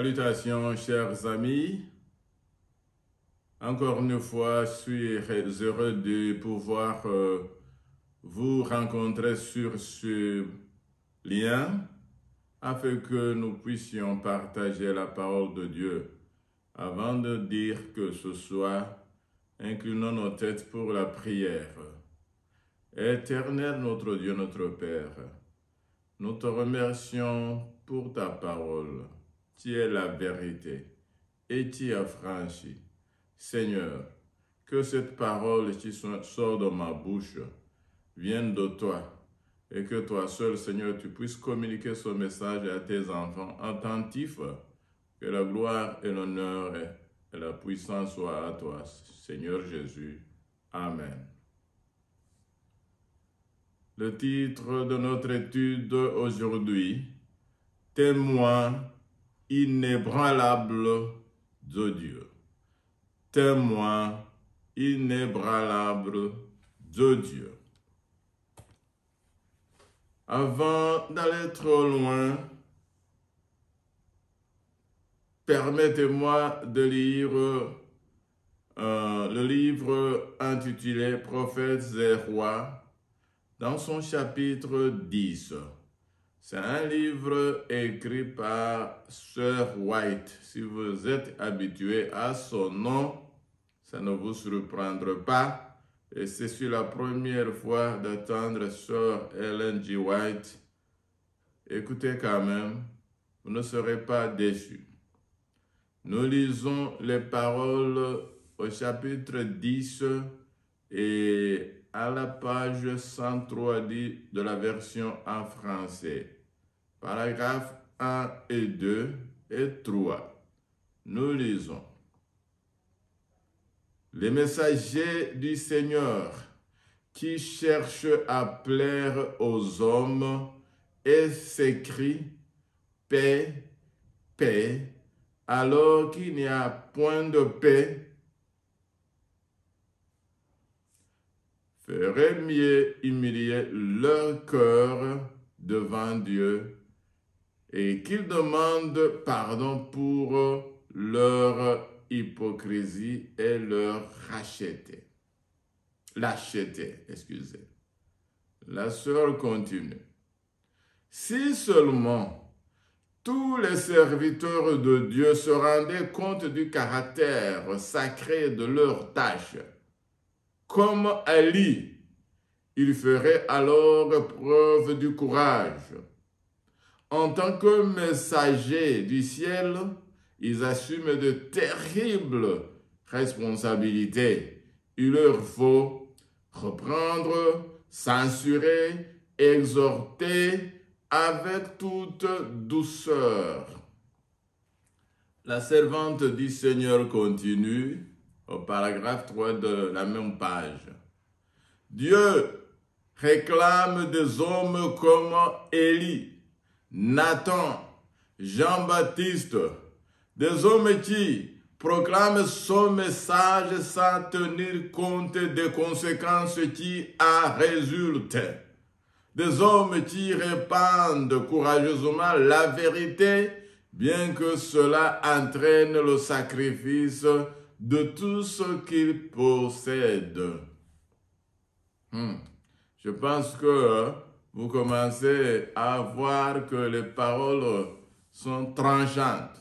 Salutations, chers amis. Encore une fois, je suis heureux de pouvoir vous rencontrer sur ce lien afin que nous puissions partager la parole de Dieu. Avant de dire que ce soit, inclinons nos têtes pour la prière. Éternel notre Dieu, notre Père, nous te remercions pour ta parole. Tu es la vérité et tu as franchi. Seigneur, que cette parole qui sort de ma bouche vienne de toi et que toi seul, Seigneur, tu puisses communiquer ce message à tes enfants attentifs. Que la gloire et l'honneur et la puissance soient à toi, Seigneur Jésus. Amen. Le titre de notre étude aujourd'hui, Témoin inébranlable de Dieu. Témoin inébranlable de Dieu. Avant d'aller trop loin, permettez-moi de lire le livre intitulé Prophètes et rois dans son chapitre 10. C'est un livre écrit par Sir White. Si vous êtes habitué à son nom, ça ne vous surprendra pas. Et c'est sur la première fois d'entendre Sir Ellen G. White. Écoutez quand même, vous ne serez pas déçus. Nous lisons les paroles au chapitre 10 et à la page 103 de la version en français. Paragraphes 1 et 2 et 3. Nous lisons. Les messagers du Seigneur qui cherchent à plaire aux hommes et s'écrient paix, paix, alors qu'il n'y a point de paix, ferait mieux humilier leur cœur devant Dieu et qu'ils demandent pardon pour leur hypocrisie et leur lâcheté. La sœur continue. Si seulement tous les serviteurs de Dieu se rendaient compte du caractère sacré de leur tâche, comme Ali, ils feraient alors preuve du courage. En tant que messagers du ciel, ils assument de terribles responsabilités. Il leur faut reprendre, censurer, exhorter avec toute douceur. La servante du Seigneur continue au paragraphe 3 de la même page. Dieu réclame des hommes comme Élie, Nathan, Jean-Baptiste, des hommes qui proclament son message sans tenir compte des conséquences qui en résultent. Des hommes qui répandent courageusement la vérité, bien que cela entraîne le sacrifice de tout ce qu'ils possèdent. Je pense que vous commencez à voir que les paroles sont tranchantes.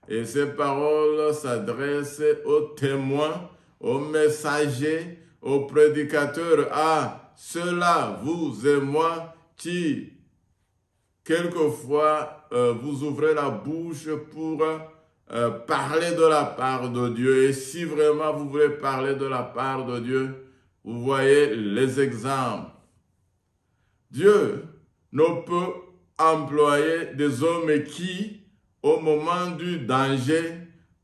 Et ces paroles s'adressent aux témoins, aux messagers, aux prédicateurs, à ceux-là, vous et moi, qui, quelquefois, vous ouvrez la bouche pour parler de la part de Dieu. Et si vraiment vous voulez parler de la part de Dieu, vous voyez les exemples. Dieu ne peut employer des hommes qui, au moment du danger,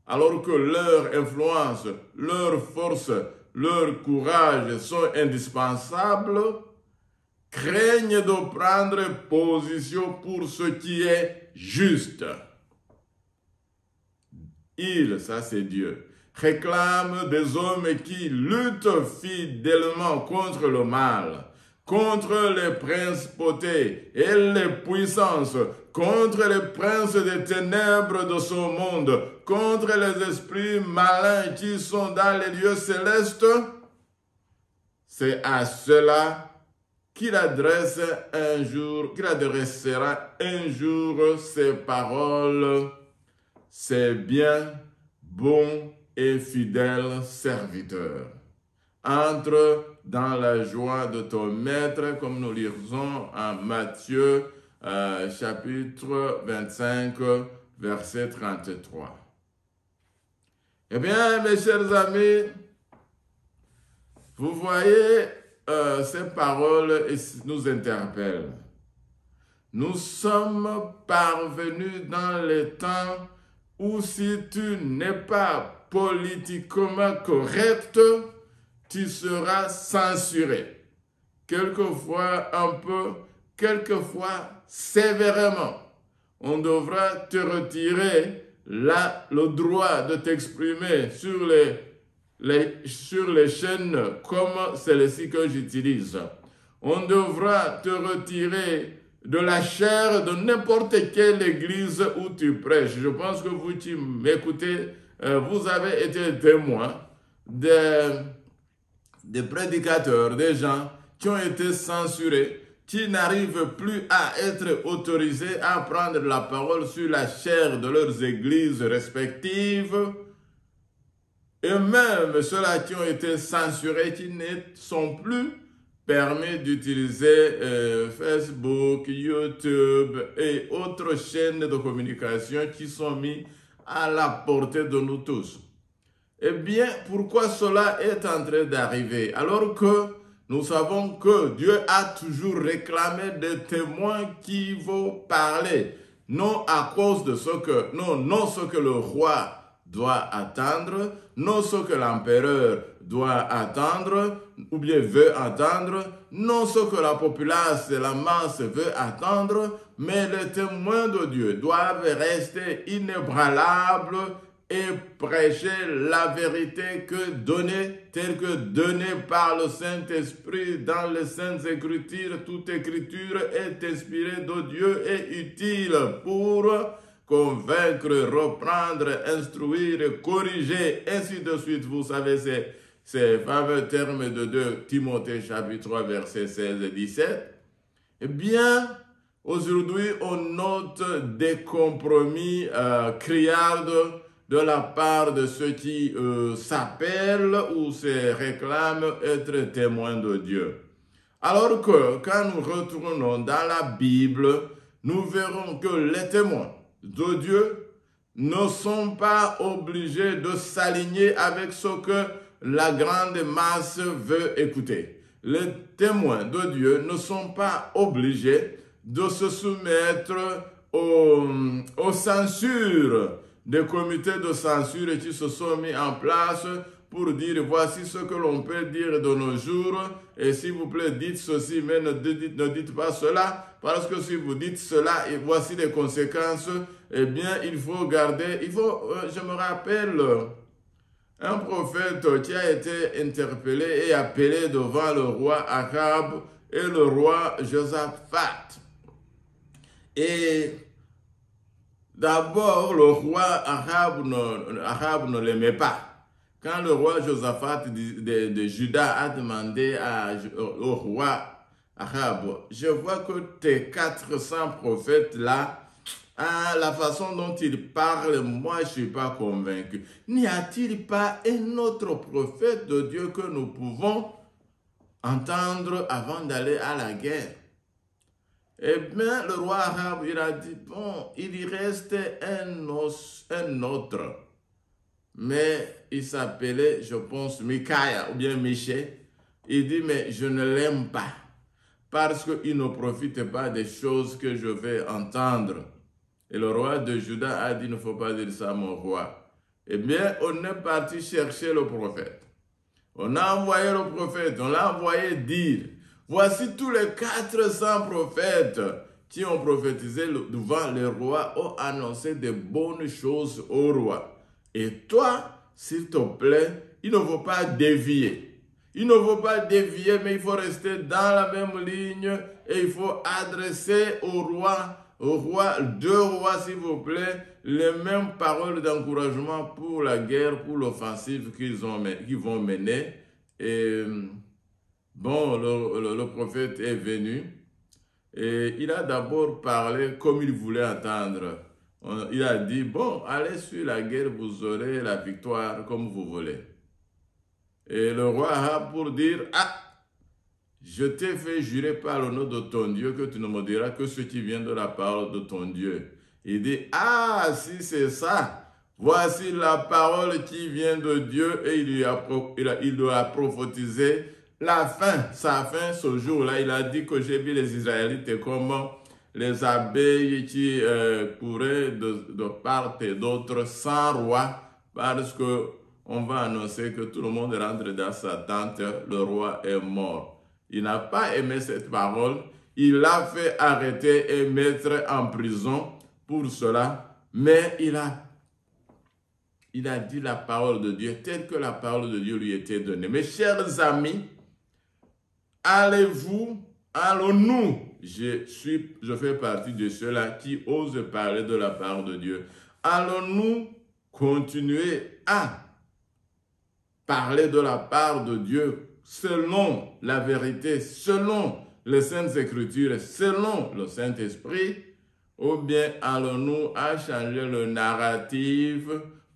alors que leur influence, leur force, leur courage sont indispensables, craignent de prendre position pour ce qui est juste. Il, ça c'est Dieu, réclame des hommes qui luttent fidèlement contre le mal, contre les principautés et les puissances, contre les princes des ténèbres de ce monde, contre les esprits malins qui sont dans les lieux célestes. C'est à cela qu'il adressera un jour ces paroles. C'est bien, bon et fidèle serviteur. Entre dans la joie de ton maître, comme nous lisons en Matthieu chapitre 25, verset 33. Eh bien, mes chers amis, vous voyez, ces paroles nous interpellent. Nous sommes parvenus dans les temps où si tu n'es pas politiquement correct, tu seras censuré. Quelquefois un peu, quelquefois sévèrement. On devra te retirer le droit de t'exprimer sur les chaînes comme celle-ci que j'utilise. On devra te retirer de la chair de n'importe quelle église où tu prêches. Je pense que vous qui m'écoutez, vous avez été témoin des prédicateurs, des gens qui ont été censurés, qui n'arrivent plus à être autorisés à prendre la parole sur la chair de leurs églises respectives. Et même ceux-là qui ont été censurés, qui ne sont plus permis d'utiliser Facebook, YouTube et autres chaînes de communication qui sont mis à la portée de nous tous. Eh bien, pourquoi cela est en train d'arriver? Alors que nous savons que Dieu a toujours réclamé des témoins qui vont parler, non à cause de ce que, non ce que le roi doit attendre, non ce que l'empereur doit attendre, ou bien veut attendre, non ce que la populace et la masse veut attendre, mais les témoins de Dieu doivent rester inébranlables et prêcher la vérité telle que donnée par le Saint-Esprit dans les Saintes Écritures. Toute écriture est inspirée de Dieu et utile pour convaincre, reprendre, instruire, corriger, ainsi de suite. Vous savez, ces fameux termes de 2 Timothée chapitre 3, versets 16 et 17. Eh bien, aujourd'hui, on note des compromis criards de la part de ceux qui s'appellent ou se réclament être témoins de Dieu. Alors que quand nous retournons dans la Bible, nous verrons que les témoins de Dieu ne sont pas obligés de s'aligner avec ce que la grande masse veut écouter. Les témoins de Dieu ne sont pas obligés de se soumettre aux censures des comités de censure qui se sont mis en place pour dire voici ce que l'on peut dire de nos jours et s'il vous plaît dites ceci mais ne dites pas cela parce que si vous dites cela et voici les conséquences, eh bien il faut garder, je me rappelle un prophète qui a été interpellé et appelé devant le roi Achab et le roi Josaphat. Et d'abord, le roi Achab ne l'aimait pas. Quand le roi Josaphat de Juda a demandé au roi Achab, je vois que tes 400 prophètes-là, la façon dont ils parlent, moi je ne suis pas convaincu. N'y a-t-il pas un autre prophète de Dieu que nous pouvons entendre avant d'aller à la guerre? Eh bien, le roi Achab, il a dit, bon, il y reste un autre. Mais il s'appelait, je pense, Micaiah ou bien Michée. Il dit, mais je ne l'aime pas. Parce qu'il ne profite pas des choses que je vais entendre. Et le roi de Juda a dit, il ne faut pas dire ça, mon roi. Eh bien, on est parti chercher le prophète. On a envoyé le prophète, on l'a envoyé dire, voici tous les 400 prophètes qui ont prophétisé devant le roi, ont annoncé de bonnes choses au roi. Et toi, s'il te plaît, il ne faut pas dévier. Il ne faut pas dévier, mais il faut rester dans la même ligne et il faut adresser au roi, deux rois s'il vous plaît, les mêmes paroles d'encouragement pour la guerre, pour l'offensive qu'ils vont mener. Et bon, le prophète est venu et il a d'abord parlé comme il voulait entendre. Il a dit, bon, allez sur la guerre, vous aurez la victoire comme vous voulez. Et le roi a pour dire, ah, je t'ai fait jurer par le nom de ton Dieu que tu ne me diras que ce qui vient de la parole de ton Dieu. Il dit, ah, si c'est ça, voici la parole qui vient de Dieu et il lui a prophétisé la fin, sa fin ce jour-là. Il a dit que j'ai vu les Israélites comme les abeilles qui couraient de part et d'autre sans roi parce que on va annoncer que tout le monde rentre dans sa tente, le roi est mort. Il n'a pas aimé cette parole, il l'a fait arrêter et mettre en prison pour cela, mais il a dit la parole de Dieu telle que la parole de Dieu lui était donnée. Mes chers amis, allons-nous, je fais partie de ceux-là qui osent parler de la parole de Dieu, allons-nous continuer à parler de la part de Dieu selon la vérité, selon les Saintes Écritures, selon le Saint-Esprit, ou bien allons-nous à changer le narratif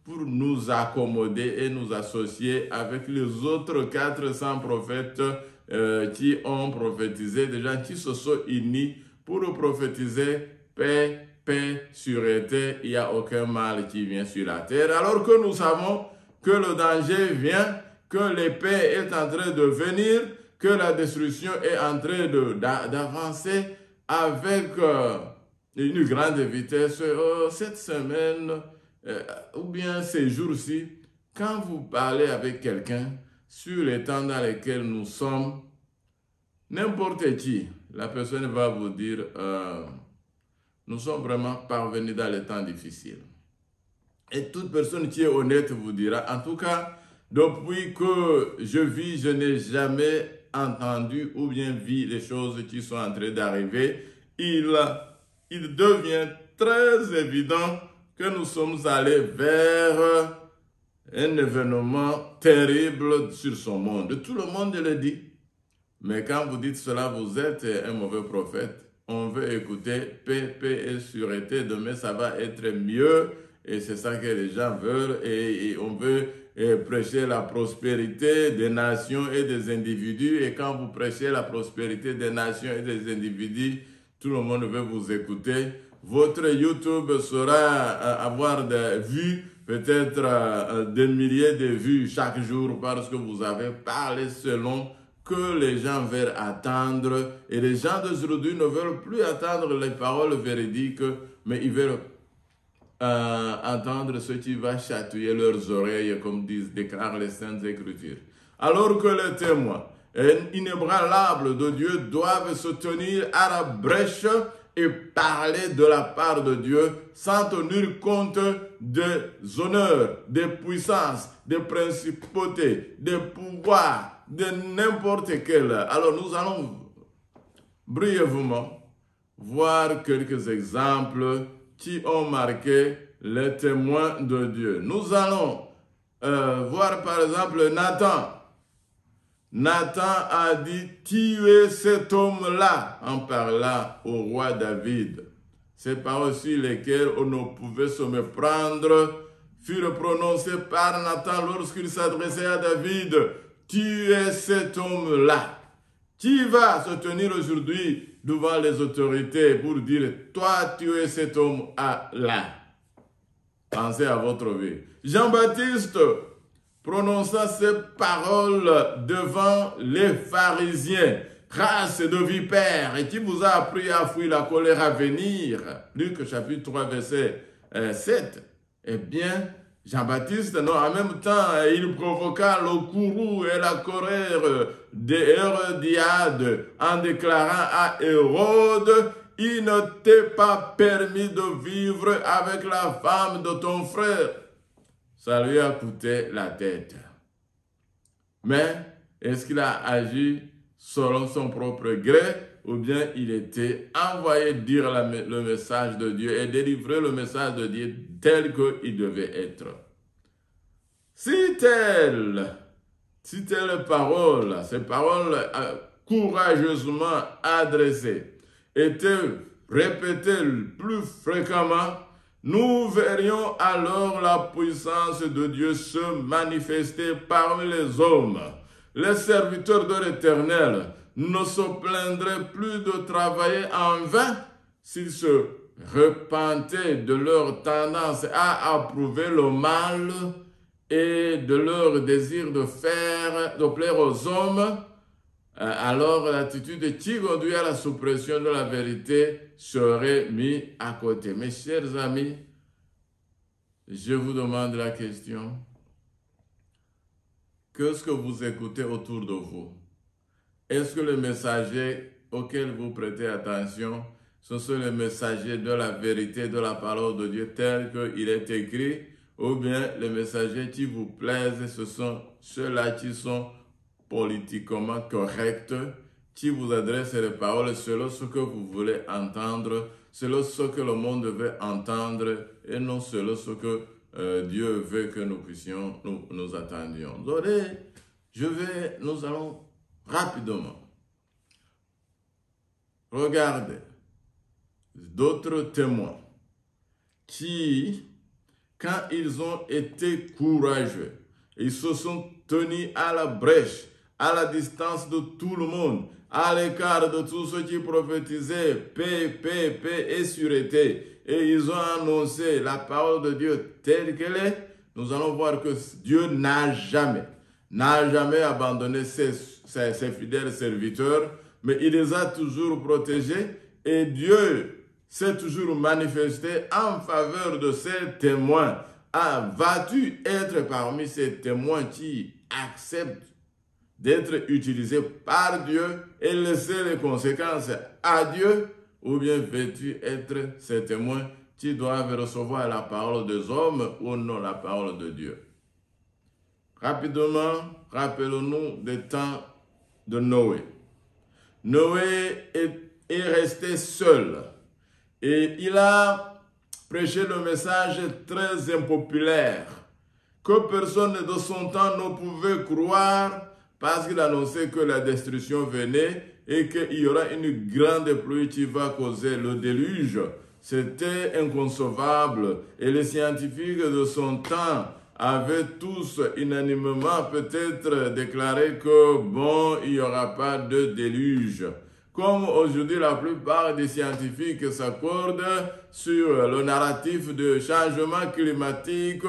pour nous accommoder et nous associer avec les autres 400 prophètes qui ont prophétisé, des gens qui se sont unis pour prophétiser paix, paix, sûreté, il n'y a aucun mal qui vient sur la terre, alors que nous savons que le danger vient, que l'épée est en train de venir, que la destruction est en train d'avancer avec une grande vitesse. Cette semaine, ou bien ces jours-ci, quand vous parlez avec quelqu'un sur les temps dans lesquels nous sommes, n'importe qui, la personne va vous dire, nous sommes vraiment parvenus dans les temps difficiles. Et toute personne qui est honnête vous dira, en tout cas, depuis que je vis, je n'ai jamais entendu ou bien vu les choses qui sont en train d'arriver. Il devient très évident que nous sommes allés vers un événement terrible sur son monde. Tout le monde le dit. Mais quand vous dites cela, vous êtes un mauvais prophète. On veut écouter paix, paix et sûreté. Demain, ça va être mieux. Et c'est ça que les gens veulent. Et on veut prêcher la prospérité des nations et des individus. Et quand vous prêchez la prospérité des nations et des individus, tout le monde veut vous écouter. Votre YouTube sera avoir des vues, peut-être des milliers de vues chaque jour parce que vous avez parlé selon que les gens veulent attendre. Et les gens d'aujourd'hui ne veulent plus attendre les paroles véridiques, mais ils veulent entendre ce qui va chatouiller leurs oreilles, comme déclarent les Saintes Écritures. Alors que les témoins inébranlables de Dieu doivent se tenir à la brèche et parler de la part de Dieu sans tenir compte des honneurs, des puissances, des principautés, des pouvoirs, de n'importe quel. Alors nous allons brièvement voir quelques exemples qui ont marqué les témoins de Dieu. Nous allons voir par exemple Nathan. Nathan a dit « tuez cet homme-là » en parlant au roi David. Ces paroles sur lesquelles on ne pouvait se méprendre furent prononcées par Nathan lorsqu'il s'adressait à David. « Tuez cet homme-là » Qui va se tenir aujourd'hui devant les autorités pour dire « Toi, tu es cet homme-là » Pensez à votre vie. Jean-Baptiste prononça ces paroles devant les pharisiens, race de vipères, et qui vous a appris à fuir la colère à venir. Luc chapitre 3, verset 7. Eh bien, Jean-Baptiste, non, en même temps, il provoqua le courroux et la colère d'Hérodiade en déclarant à Hérode, « Il ne t'est pas permis de vivre avec la femme de ton frère. » Ça lui a coûté la tête. Mais Est-ce qu'il a agi selon son propre gré ou bien il était envoyé dire le message de Dieu et délivrer le message de Dieu tel qu'il devait être? Si telle parole, ces paroles courageusement adressées, étaient répétées plus fréquemment, nous verrions alors la puissance de Dieu se manifester parmi les hommes. Les serviteurs de l'Éternel ne se plaindraient plus de travailler en vain s'ils se repentaient de leur tendance à approuver le mal et de leur désir de plaire aux hommes. Alors l'attitude qui conduit à la suppression de la vérité serait mise à côté. Mes chers amis, je vous demande la question. Qu'est-ce que vous écoutez autour de vous? Est-ce que les messagers auxquels vous prêtez attention, ce sont les messagers de la vérité, de la parole de Dieu tel qu'il est écrit, ou bien les messagers qui vous plaisent, ce sont ceux-là qui sont politiquement corrects, qui vous adressent les paroles selon ce que vous voulez entendre, selon ce que le monde veut entendre, et non selon ce que Dieu veut que nous puissions, nous attendions. Donc, nous allons rapidement regarder d'autres témoins qui, quand ils ont été courageux, ils se sont tenus à la brèche, à la distance de tout le monde, à l'écart de tous ceux qui prophétisaient paix et sûreté, et ils ont annoncé la parole de Dieu telle qu'elle est. Nous allons voir que Dieu n'a jamais abandonné ses fidèles serviteurs, mais il les a toujours protégés, et Dieu s'est toujours manifesté en faveur de ces témoins. Vas-tu être parmi ces témoins qui acceptent d'être utilisés par Dieu et laisser les conséquences à Dieu, ou bien veux-tu être ces témoins qui doivent recevoir la parole des hommes ou non la parole de Dieu? Rapidement, rappelons-nous des temps de Noé. Noé est resté seul et il a prêché le message très impopulaire que personne de son temps ne pouvait croire parce qu'il annonçait que la destruction venait et qu'il y aura une grande pluie qui va causer le déluge. C'était inconcevable et les scientifiques de son temps avaient tous unanimement peut-être déclaré que bon, il n'y aura pas de déluge. Comme aujourd'hui, la plupart des scientifiques s'accordent sur le narratif de changement climatique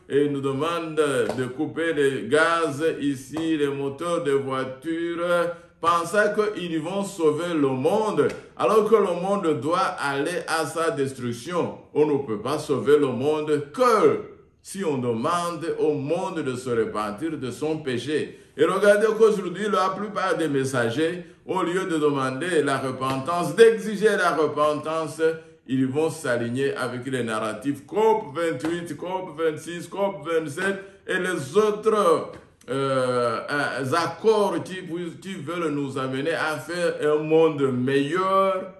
et nous demandent de couper les gaz ici, les moteurs de voitures, pensant qu'ils vont sauver le monde, alors que le monde doit aller à sa destruction. On ne peut pas sauver le monde que si on demande au monde de se repentir de son péché. Et regardez qu'aujourd'hui, la plupart des messagers, au lieu de demander la repentance, d'exiger la repentance, ils vont s'aligner avec les narratifs COP 28, COP 26, COP 27 et les autres accords qui veulent nous amener à faire un monde meilleur,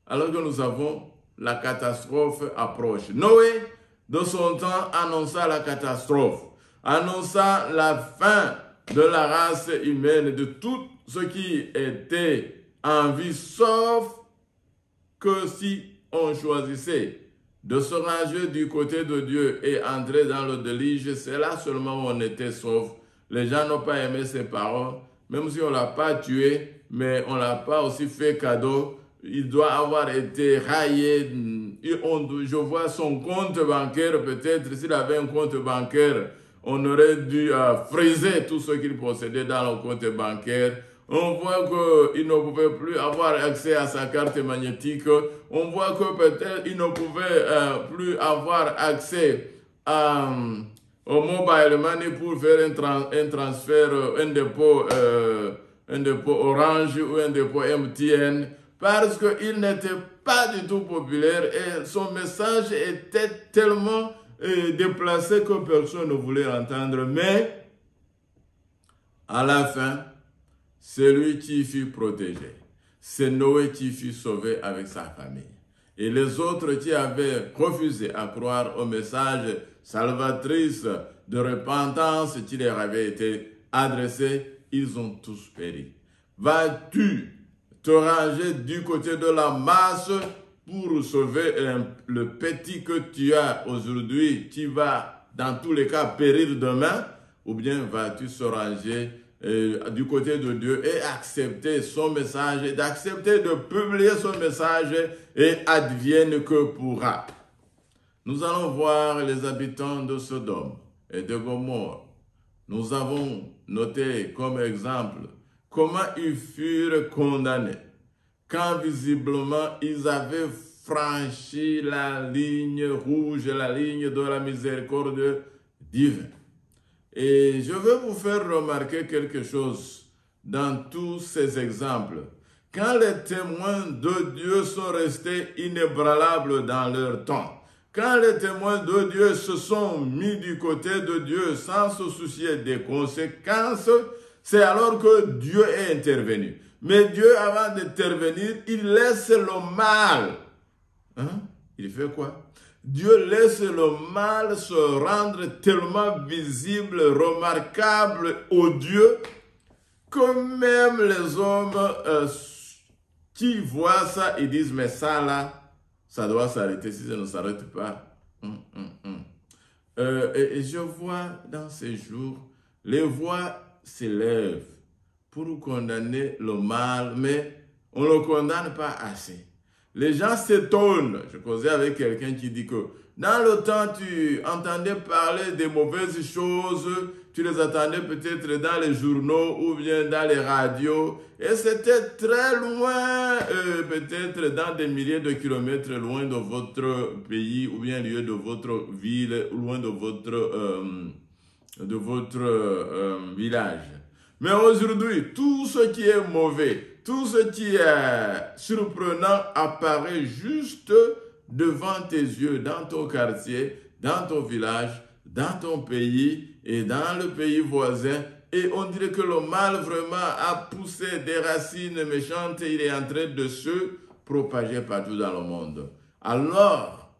alors que nous avons la catastrophe approche. Noé, de son temps, annonça la catastrophe, annonça la fin de la race humaine, de tout ce qui était en vie, sauf que si on choisissait de se ranger du côté de Dieu et entrer dans le déluge, c'est là seulement où on était sauf. Les gens n'ont pas aimé ses paroles, même si on ne l'a pas tué, mais on ne l'a pas aussi fait cadeau. Il doit avoir été raillé. Je vois son compte bancaire, peut-être, s'il avait un compte bancaire, on aurait dû friser tout ce qu'il possédait dans le compte bancaire. On voit qu'il ne pouvait plus avoir accès à sa carte magnétique. On voit que peut-être il ne pouvait plus avoir accès au mobile money pour faire un transfert, un dépôt Orange ou un dépôt MTN, parce qu'il n'était pas du tout populaire et son message était tellement déplacé que personne ne voulait l'entendre. Mais à la fin, celui qui fut protégé. C'est Noé qui fut sauvé avec sa famille. Et les autres qui avaient refusé à croire au message salvatrice de repentance qui leur avait été adressé, ils ont tous péri. Vas-tu te ranger du côté de la masse pour sauver le petit que tu as aujourd'hui, qui va dans tous les cas périr demain, ou bien vas-tu se ranger du côté de Dieu et accepter son message, et d'accepter de publier son message, et advienne que pourra. Nous allons voir les habitants de Sodome et de Gomorrhe. Nous avons noté comme exemple comment ils furent condamnés quand visiblement ils avaient franchi la ligne rouge, la ligne de la miséricorde divine. Et je veux vous faire remarquer quelque chose dans tous ces exemples. Quand les témoins de Dieu sont restés inébranlables dans leur temps, quand les témoins de Dieu se sont mis du côté de Dieu sans se soucier des conséquences, c'est alors que Dieu est intervenu. Mais Dieu, avant d'intervenir, il laisse le mal. Il fait quoi? Dieu laisse le mal se rendre tellement visible, remarquable, odieux, que même les hommes qui voient ça, ils disent, mais ça là, ça doit s'arrêter si ça ne s'arrête pas. Et je vois dans ces jours, les voix s'élèvent pour condamner le mal, mais on ne le condamne pas assez. Les gens s'étonnent. Je causais avec quelqu'un qui dit que dans le temps, tu entendais parler des mauvaises choses, tu les entendais peut-être dans les journaux ou bien dans les radios, et c'était très loin, peut-être dans des milliers de kilomètres loin de votre pays ou bien lieu de votre ville, loin de votre village. Mais aujourd'hui, tout ce qui est mauvais, tout ce qui est surprenant apparaît juste devant tes yeux, dans ton quartier, dans ton village, dans ton pays et dans le pays voisin. Et on dirait que le mal vraiment a poussé des racines méchantes et il est en train de se propager partout dans le monde. Alors,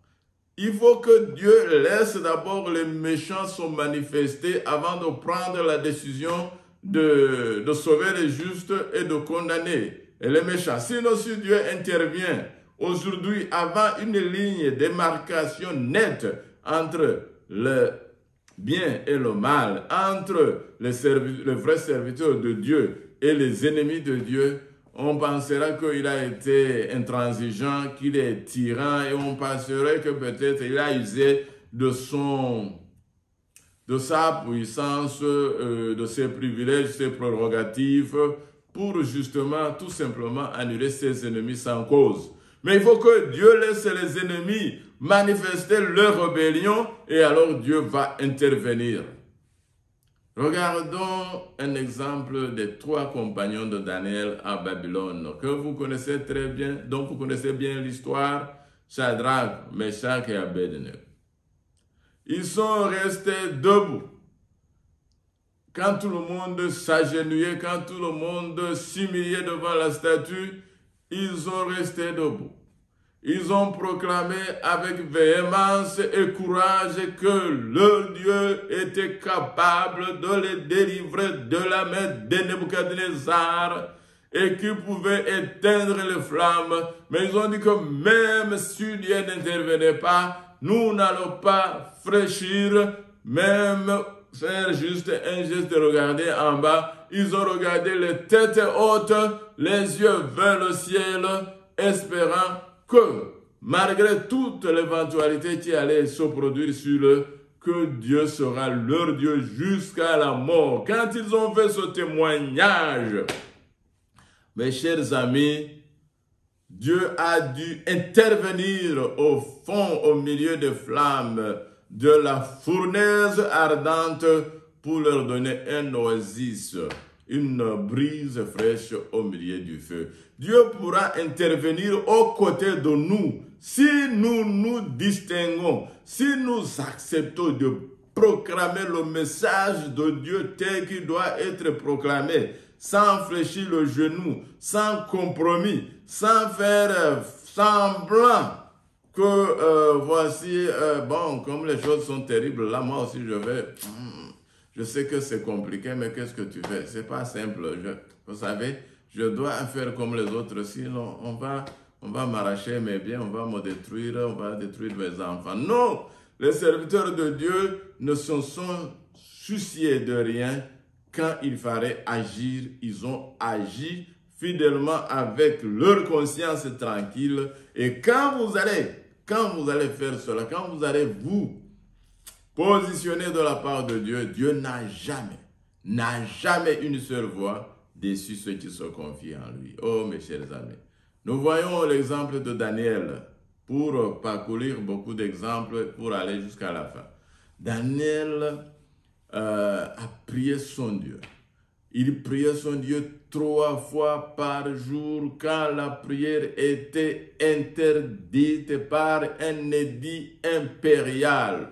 il faut que Dieu laisse d'abord les méchants se manifester avant de prendre la décision de sauver les justes et de condamner les méchants. Sinon, si Dieu intervient aujourd'hui avant une ligne de démarcation nette entre le bien et le mal, entre les vrais serviteurs de Dieu et les ennemis de Dieu, on pensera qu'il a été intransigeant, qu'il est tyran, et on penserait que peut-être il a usé de sa puissance, de ses privilèges, ses prérogatives, pour justement, tout simplement, annuler ses ennemis sans cause. Mais il faut que Dieu laisse les ennemis manifester leur rébellion, et alors Dieu va intervenir. Regardons un exemple des 3 compagnons de Daniel à Babylone, que vous connaissez très bien, donc vous connaissez bien l'histoire, Shadrach, Meshach et Abednego. Ils sont restés debout. Quand tout le monde s'agenouillait, quand tout le monde s'humiliait devant la statue, ils ont resté debout. Ils ont proclamé avec véhémence et courage que le Dieu était capable de les délivrer de la main de Nebuchadnezzar et qu'il pouvait éteindre les flammes. Mais ils ont dit que même si Dieu n'intervenait pas, nous n'allons pas fraîchir, même faire juste un geste de regarder en bas. Ils ont regardé les têtes hautes, les yeux vers le ciel, espérant que malgré toute l'éventualité qui allait se produire sur eux, que Dieu sera leur Dieu jusqu'à la mort. Quand ils ont fait ce témoignage, mes chers amis, Dieu a dû intervenir au fond, au milieu des flammes de la fournaise ardente pour leur donner un oasis, une brise fraîche au milieu du feu. Dieu pourra intervenir aux côtés de nous si nous nous distinguons, si nous acceptons de proclamer le message de Dieu tel qu'il doit être proclamé, sans fléchir le genou, sans compromis, sans faire semblant que voici, bon, comme les choses sont terribles, là, moi aussi, je sais que c'est compliqué, mais qu'est-ce que tu fais? C'est pas simple. Vous savez, je dois faire comme les autres, sinon on va m'arracher mes biens, on va me détruire, on va détruire mes enfants. Non! Les serviteurs de Dieu ne se sont souciés de rien. Quand il fallait agir, ils ont agi fidèlement avec leur conscience tranquille. Et quand vous allez faire cela, quand vous allez vous positionner de la part de Dieu, Dieu n'a jamais une seule voix déçu ceux qui se confient en lui. Oh mes chers amis, nous voyons l'exemple de Daniel pour parcourir beaucoup d'exemples pour aller jusqu'à la fin. Daniel a prié son Dieu. Il priait son Dieu 3 fois par jour quand la prière était interdite par un édit impérial.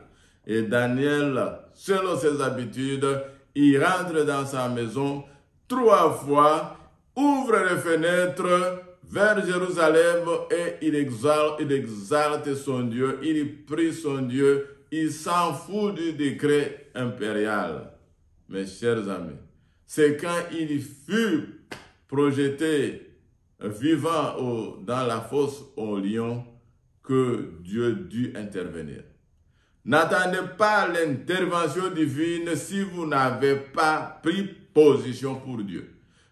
Et Daniel, selon ses habitudes, il rentre dans sa maison 3 fois, ouvre les fenêtres vers Jérusalem et il exalte son Dieu, il prie son Dieu, il s'en fout du décret impérial. Mes chers amis, c'est quand il fut projeté vivant dans la fosse aux lions que Dieu dut intervenir. N'attendez pas l'intervention divine si vous n'avez pas pris position pour Dieu.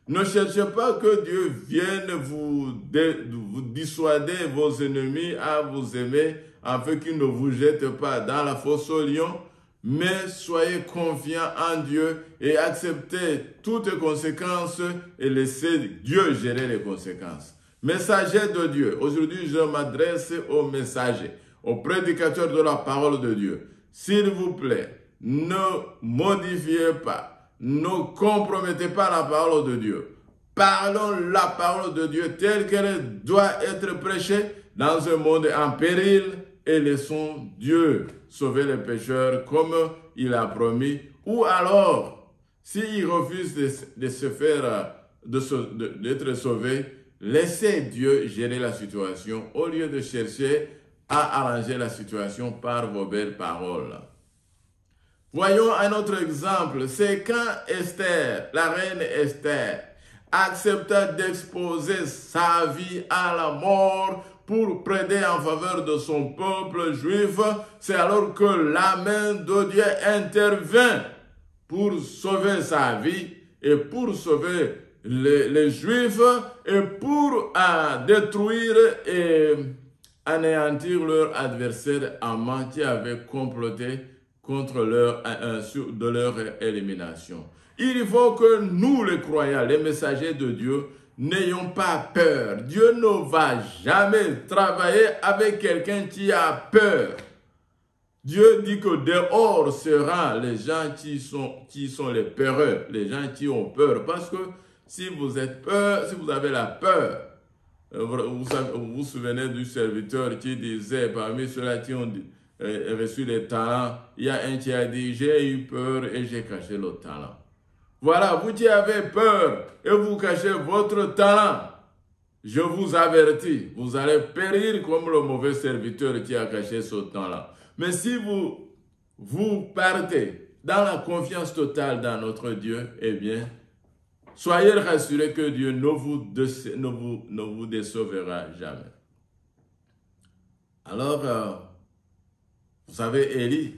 Ne cherchez pas que Dieu vienne vous dissuader vos ennemis à vous aimer afin qu'ils ne vous jettent pas dans la fosse aux lions, mais soyez confiants en Dieu et acceptez toutes les conséquences et laissez Dieu gérer les conséquences. Messager de Dieu, aujourd'hui je m'adresse aux messagers, aux prédicateurs de la parole de Dieu. S'il vous plaît, ne modifiez pas, ne compromettez pas la parole de Dieu. Parlons la parole de Dieu telle qu'elle doit être prêchée dans un monde en péril et laissons Dieu sauver les pécheurs comme il a promis. Ou alors, s'il refuse d'être sauvé, laissez Dieu gérer la situation au lieu de chercher à arranger la situation par vos belles paroles. Voyons un autre exemple, c'est quand Esther, la reine Esther, accepta d'exposer sa vie à la mort pour plaider en faveur de son peuple juif, c'est alors que la main de Dieu intervint pour sauver sa vie et pour sauver les Juifs et pour détruire et anéantir leur adversaire amant qui avait comploté contre leur élimination. Il faut que nous, les croyants, les messagers de Dieu, n'ayons pas peur. Dieu ne va jamais travailler avec quelqu'un qui a peur. Dieu dit que dehors seront les gens qui sont les peureux, les gens qui ont peur. Parce que si vous avez la peur, vous vous souvenez du serviteur qui disait, parmi ceux-là qui ont reçu les talents, il y a un qui a dit, j'ai eu peur et j'ai caché le talent. Voilà, vous qui avez peur et vous cachez votre talent, je vous avertis, vous allez périr comme le mauvais serviteur qui a caché ce talent. Mais si vous partez dans la confiance totale dans notre Dieu, eh bien, soyez rassurés que Dieu ne vous décevra jamais. Alors, vous savez, Élie,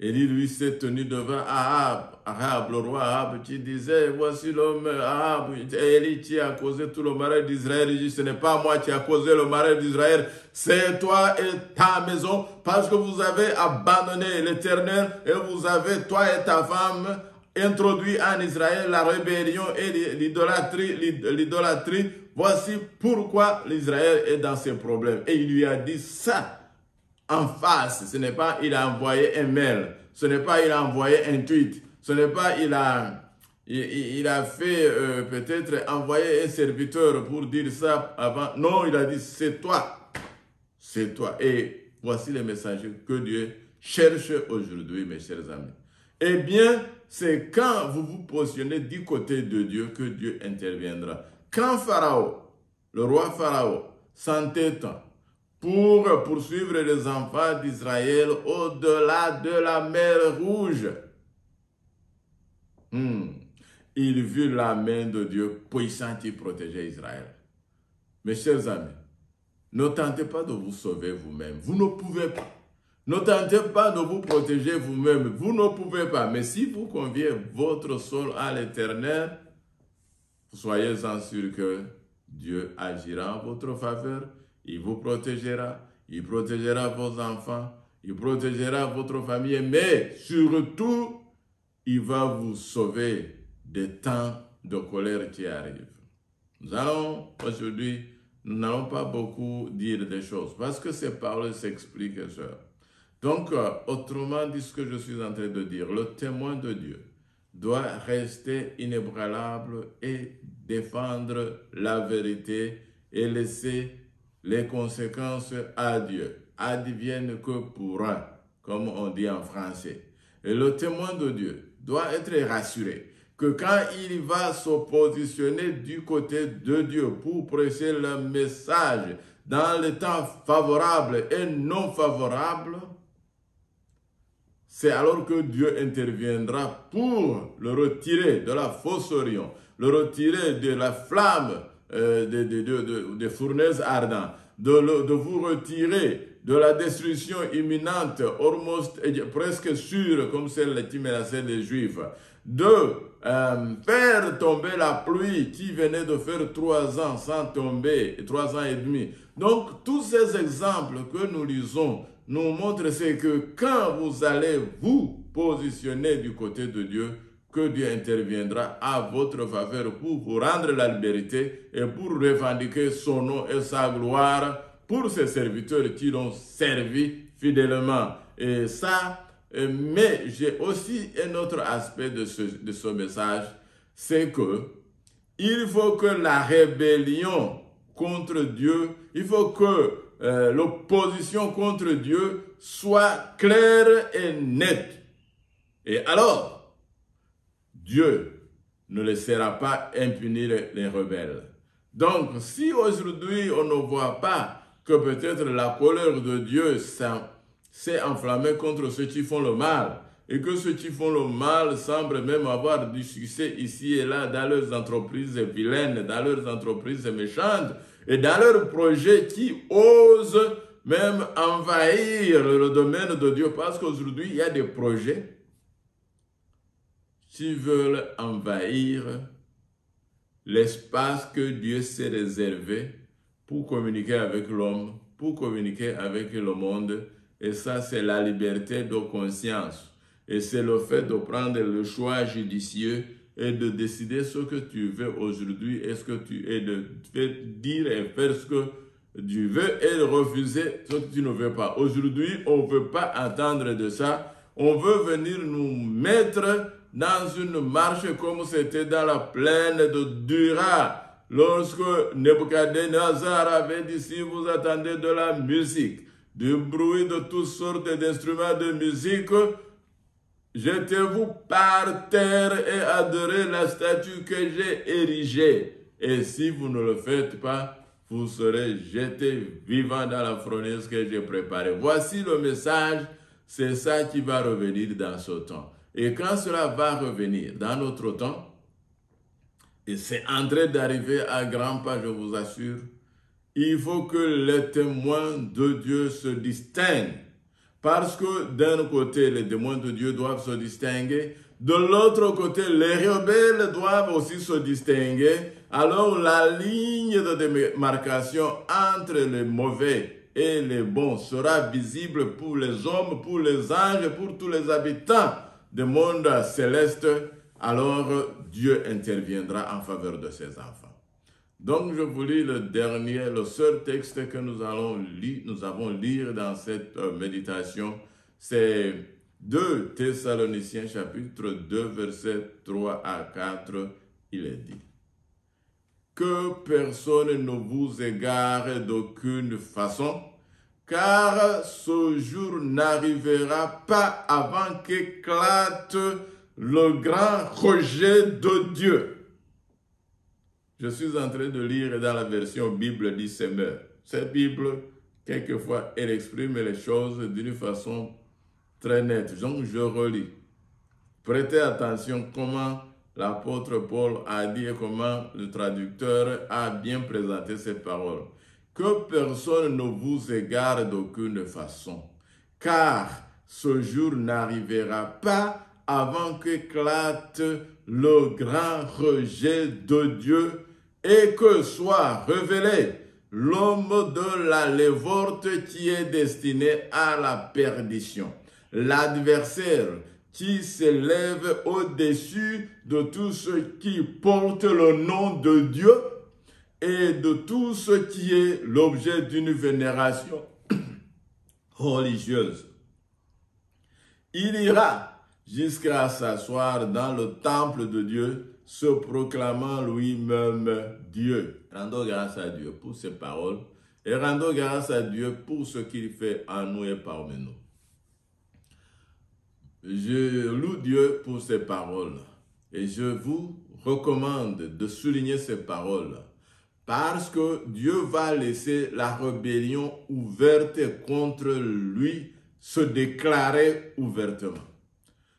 lui, s'est tenu devant Ahab, le roi Ahab, qui disait, voici l'homme Ahab, Élie qui a causé tout le malheur d'Israël. Il dit, ce n'est pas moi qui a causé le malheur d'Israël, c'est toi et ta maison, parce que vous avez abandonné l'Éternel et vous avez, toi et ta femme, introduit en Israël la rébellion et l'idolâtrie. Voici pourquoi l'Israël est dans ses problèmes. Et il lui a dit ça en face. Ce n'est pas il a envoyé un mail, ce n'est pas il a envoyé un tweet, ce n'est pas il a fait peut-être envoyer un serviteur pour dire ça avant. Non, il a dit c'est toi. C'est toi. Et voici les messagers que Dieu cherche aujourd'hui, mes chers amis. Eh bien, c'est quand vous vous positionnez du côté de Dieu que Dieu interviendra. Quand Pharaon, le roi Pharaon, s'entête pour poursuivre les enfants d'Israël au-delà de la mer Rouge, il vit la main de Dieu puissante qui protégeait Israël. Mes chers amis, ne tentez pas de vous sauver vous-même. Vous ne pouvez pas. Ne tentez pas de vous protéger vous-même. Vous ne pouvez pas. Mais si vous conviez votre sol à l'Éternel, soyez-en sûr que Dieu agira en votre faveur. Il vous protégera. Il protégera vos enfants. Il protégera votre famille. Mais surtout, il va vous sauver des temps de colère qui arrivent. Nous allons aujourd'hui, nous n'allons pas beaucoup dire des choses parce que ces paroles s'expliquent, sœurs. Donc, autrement dit, ce que je suis en train de dire, le témoin de Dieu doit rester inébranlable et défendre la vérité et laisser les conséquences à Dieu. Advienne que pourra, comme on dit en français. Et le témoin de Dieu doit être rassuré que quand il va se positionner du côté de Dieu pour prêcher le message dans les temps favorables et non favorables, c'est alors que Dieu interviendra pour le retirer de la fosse Orion, le retirer de la flamme des fournaises ardentes, de vous retirer de la destruction imminente, presque sûre, comme celle qui menaçait les Juifs, de faire tomber la pluie qui venait de faire 3 ans sans tomber, 3 ans et demi. Donc, tous ces exemples que nous lisons nous montrent c'est que quand vous allez vous positionner du côté de Dieu, que Dieu interviendra à votre faveur pour vous rendre la liberté et pour revendiquer son nom et sa gloire pour ses serviteurs qui l'ont servi fidèlement. Et ça, mais j'ai aussi un autre aspect de ce message, c'est que il faut que la rébellion contre Dieu, il faut que l'opposition contre Dieu soit claire et nette. Et alors, Dieu ne laissera pas impunir les rebelles. Donc, si aujourd'hui on ne voit pas que peut-être la colère de Dieu s'est enflammée contre ceux qui font le mal, et que ceux qui font le mal semblent même avoir du succès ici et là dans leurs entreprises vilaines, dans leurs entreprises méchantes, et dans leurs projets qui osent même envahir le domaine de Dieu, parce qu'aujourd'hui, il y a des projets qui veulent envahir l'espace que Dieu s'est réservé pour communiquer avec l'homme, pour communiquer avec le monde. Et ça, c'est la liberté de conscience. Et c'est le fait de prendre le choix judicieux et de décider ce que tu veux aujourd'hui et de dire et faire ce que tu veux et de refuser ce que tu ne veux pas. Aujourd'hui, on ne veut pas entendre de ça. On veut venir nous mettre dans une marche comme c'était dans la plaine de Dura, lorsque Nebuchadnezzar avait dit, si vous attendez de la musique, du bruit de toutes sortes d'instruments de musique, jetez-vous par terre et adorez la statue que j'ai érigée. Et si vous ne le faites pas, vous serez jetés vivants dans la fournaise que j'ai préparée. Voici le message, c'est ça qui va revenir dans ce temps. Et quand cela va revenir dans notre temps, et c'est en train d'arriver à grands pas, je vous assure, il faut que les témoins de Dieu se distinguent. Parce que d'un côté, les témoins de Dieu doivent se distinguer. De l'autre côté, les rebelles doivent aussi se distinguer. Alors la ligne de démarcation entre les mauvais et les bons sera visible pour les hommes, pour les anges, pour tous les habitants du monde céleste. Alors Dieu interviendra en faveur de ses enfants. Donc je vous lis le seul texte que nous avons lire dans cette méditation, c'est 2 Thessaloniciens chapitre 2 versets 3 à 4, il est dit. Que personne ne vous égare d'aucune façon, car ce jour n'arrivera pas avant qu'éclate le grand rejet de Dieu. Je suis en train de lire dans la version Bible d'Issemer. Cette Bible, quelquefois, elle exprime les choses d'une façon très nette. Donc, je relis. Prêtez attention comment l'apôtre Paul a dit et comment le traducteur a bien présenté ces paroles. Que personne ne vous égare d'aucune façon, car ce jour n'arrivera pas avant qu'éclate le grand rejet de Dieu et que soit révélé l'homme de la lévorte qui est destiné à la perdition, l'adversaire qui s'élève au-dessus de tous ceux qui portent le nom de Dieu et de tout ce qui est l'objet d'une vénération religieuse. Il ira jusqu'à s'asseoir dans le temple de Dieu, se proclamant lui-même Dieu. Rendons grâce à Dieu pour ses paroles et rendons grâce à Dieu pour ce qu'il fait en nous et parmi nous. Je loue Dieu pour ses paroles et je vous recommande de souligner ces paroles parce que Dieu va laisser la rébellion ouverte contre lui se déclarer ouvertement.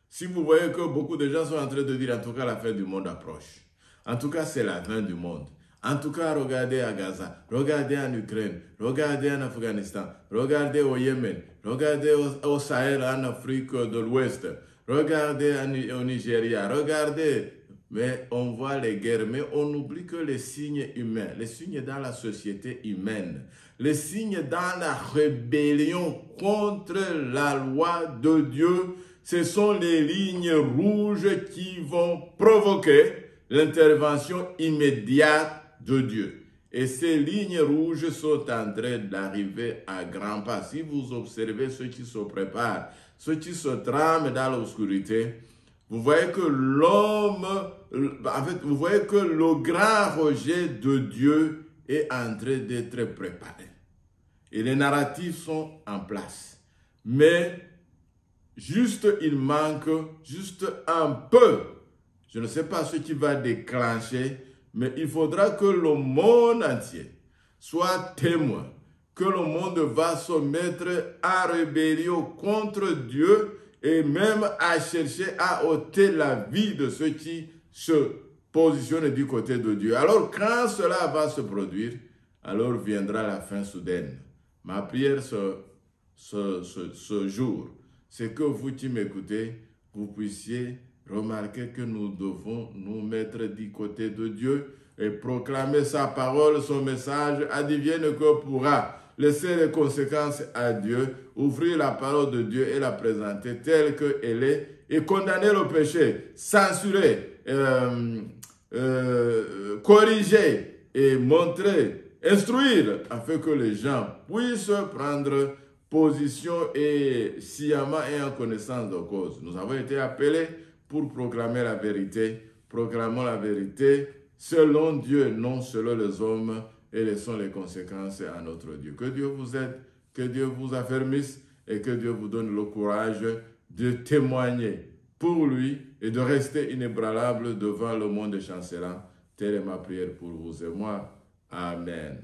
Si vous voyez que beaucoup de gens sont en train de dire en tout cas la fin du monde approche, en tout cas c'est la fin du monde, en tout cas regardez à Gaza, regardez en Ukraine, regardez en Afghanistan, regardez au Yémen, regardez au Sahel, en Afrique de l'Ouest, regardez au Nigeria, regardez. Mais on voit les guerres, mais on oublie que les signes humains, les signes dans la société humaine, les signes dans la rébellion contre la loi de Dieu, ce sont les lignes rouges qui vont provoquer l'intervention immédiate de Dieu. Et ces lignes rouges sont en train d'arriver à grands pas. Si vous observez ceux qui se préparent, ceux qui se trament dans l'obscurité, vous voyez que vous voyez que le grand rejet de Dieu est en train d'être préparé. Et les narratifs sont en place. Mais il manque juste un peu. Je ne sais pas ce qui va déclencher, mais il faudra que le monde entier soit témoin, que le monde va se mettre en rébellion contre Dieu et même à chercher à ôter la vie de ceux qui se positionnent du côté de Dieu. Alors quand cela va se produire, alors viendra la fin soudaine. Ma prière ce jour, c'est que vous qui m'écoutez, vous puissiez remarquer que nous devons nous mettre du côté de Dieu et proclamer sa parole, son message, advienne que pourra. Laisser les conséquences à Dieu, ouvrir la parole de Dieu et la présenter telle qu'elle est et condamner le péché, censurer, corriger et montrer, instruire afin que les gens puissent prendre position et sciemment et en connaissance de cause. Nous avons été appelés pour proclamer la vérité. Proclamons la vérité selon Dieu, non selon les hommes, et laissons les conséquences à notre Dieu. Que Dieu vous aide, que Dieu vous affermisse et que Dieu vous donne le courage de témoigner pour lui et de rester inébranlable devant le monde chancelant. Telle est ma prière pour vous et moi. Amen.